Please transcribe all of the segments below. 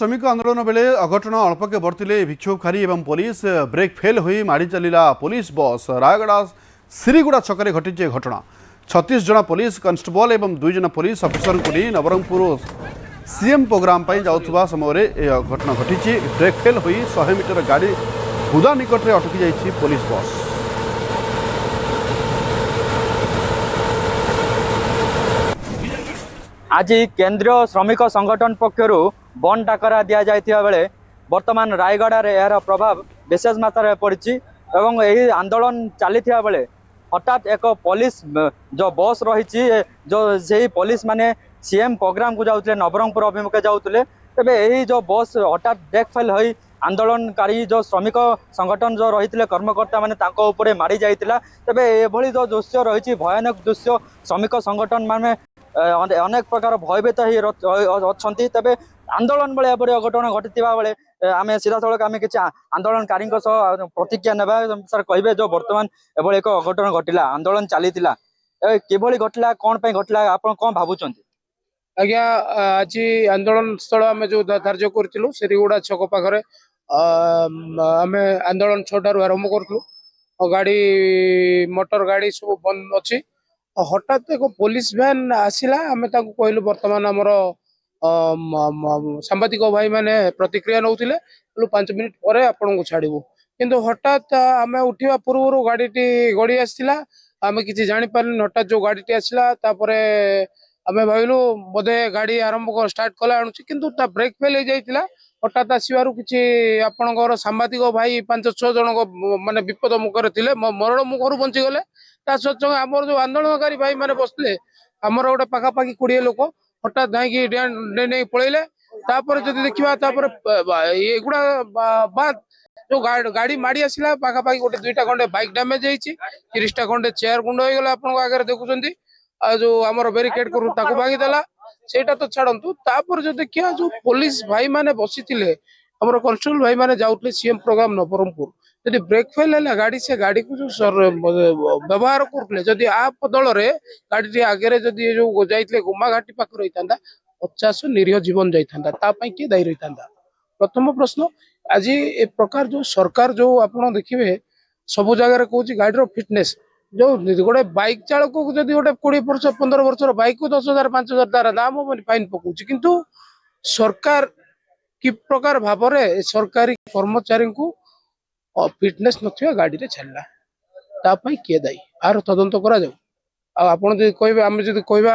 श्रमिक आंदोलन बेले अघटन अल्पके बर्तिले विक्षोभकारी एवं पुलिस ब्रेक फेल हुई माड़ी चलला पुलिस बस रायगड़ा सिरीगुड़ा छकरे घटी घटना 36 जन पुलिस कन्स्टेबल एवं 2 जन पुलिस अफिसर को नहीं नवरंगपुर सीएम प्रोग्राम जाऊा समय घटना घटी ब्रेक फेल हुई 100 मीटर गाड़ी बुदा निकट में अटकी जाइए पुलिस बस। आज केंद्रीय श्रमिक संगठन पक्षर बंद डाकरा दि जाता बेले बर्तमान रायगड़ा यार प्रभाव विशेष मात्रा पड़ी और यही आंदोलन चली बेले हठात एक पुलिस जो बस रही जो से पुलिस माने सीएम प्रोग्राम को जाऊे नवरंगपुर अभिमुखे जाऊे तेरे यही जो बस हठात ब्रेक फेल हो आंदोलनकारी जो श्रमिक संगठन जो रही कर्मकर्ता माने मारी जाइतिला तेरे एभली जो दृश्य रही भयानक दृश्य श्रमिक संगठन माने अनेक प्रकार भयभीत अच्छा तेरे आंदोलन बेले एपरी अघटन घटी बेले आम सीधा सड़क आम किसी आंदोलनकारी प्रतिज्ञा ना सर कहे जो बर्तमान एभली एक अघटन घटला आंदोलन चली किभली घटला कौन घटला आप कौन भावुं? आज्ञा आज आंदोलन स्थल आम जो धार्य करूँ सिरीगुड़ा छक पाखे आम आंदोलन 6 आरंभ करूँ गाड़ी मोटर गाड़ी सब बंद अच्छी हठात एक पुलिस वैन आसला आम कहलु बर्तमान आमर सांबादिक भाई मैंने प्रतिक्रिया नौले 5 मिनिट पर आपन को छाड़ू किंतु हठात आम उठा पूर्व गाड़ी गड़ी आसला आम कि जापारे हठात जो गाड़ी आसला आम भाविलु बोधे गाड़ी आरंभ स्टार्ट कला आणुची किंतु ब्रेक फेल हो जाइतिला हठात आसबार किसी आपणकर सांबादिक भाई 5-6 जन माने विपद मुखर थे मरण मुखर बंचीगले सत्य आमर जो आंदोलनकारी भाई मैंने बसले आमर गोटे पखापाखि 20 लोक हठात धाई नहीं पलैले देखा एगुड़ा बाद जो गाड़ी माड़ी आसला पखापाखि गोटे 2टा खंडे बाइक डैमेज होती 30टा खंडे चेयर गुंड हो गला आप आगे देखुं जो आमर बेरिकेड करू भांगीदेला सेटा तो छाड़ू तापर जो देखिए जो पुलिस भाई माने बसी आमर कन्स्टेबल भाई माने जाऊे सीएम प्रोग्राम नवरंगपुर जदि ब्रेक फेल है गाड़ी से गाड़ी को जो व्यवहार करते जदि आ बदल गाड़ी आगे जदि जो जाइए गुमाघाटी पाख रही था 50 निरीह जीवन जाता किए दायी रही था। प्रथम प्रश्न आज ए प्रकार जो सरकार जो आप देखिए सब जगह कौन गाड़ी फिटनेस जो गोटे बाइक चालक को जब गोटे 20 वर्ष 15 वर्ष बाइक को 10,000 5,000 तार दाम हम फाइन पकाउछि किंतु सरकार कि प्रकार भाव में सरकारी कर्मचारी को फिटनेस नथिया गाड़ी रे छाड़ला तापाई किए दायी आर तदंत करा जाऊ आपन जदि कहबे आम जदि कहबा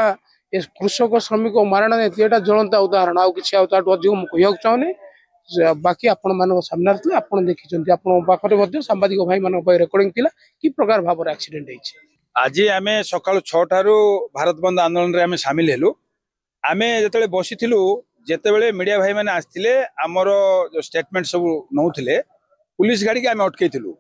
ए कृषक श्रमिक मारणा एटा ज्वलंत उदाहरण आउ किछि आउ ताटो अधिक मु कहयक चाहनी बाकी आपण मान सामने आपड़ देखिं आपरे सांबादिक भाई मान रेकर्डिंग थिला कि प्रकार भाव एक्सीडेंट होइछि। आज आम सकाल 6 भारत बंद आंदोलन रे आम सामिल हेलु आम जो बसीलु जिते मीडिया भाई मैंने आसते आमर जो स्टेटमेंट सब नौले पुलिस गाड़ी के आम अटकईलु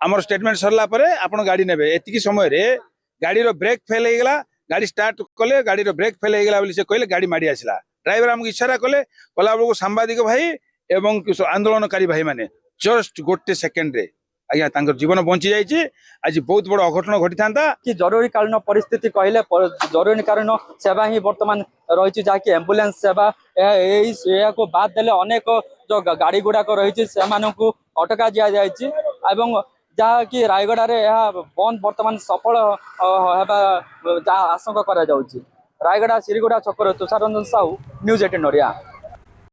आमर स्टेटमेंट सरला आप गाड़ी ने एतिकी समय गाड़ी ब्रेक फेल होगा गाड़ी स्टार्ट कले गाड़ी ब्रेक फेल होगा से कहले गाड़ी माड़ी आसला ड्राइवर आमको इशारा कले कला बेलू सांबादिक भाई एवं आंदोलनकारी भाई माने जस्ट गोटे सेकेंड रे आज्ञा जीवन बंची जाइए आज बहुत बड़ अघटन घटी था कि जरूरी कालीन परिस्थिति कहले जरूरी कालीन सेवा ही वर्तमान रही जहाँकि एम्बुलेंस सेवा को बाद देले अनेक जो गाड़ी गुड़ाक रही अटका दि जाइए जहाँकि रायगड़ा रे बंद वर्तमान सफल होगा आशंका करा रायगड़ा सिरीगुड़ा छकर तुषार रंजन साहू न्यूज 18 ओडिया।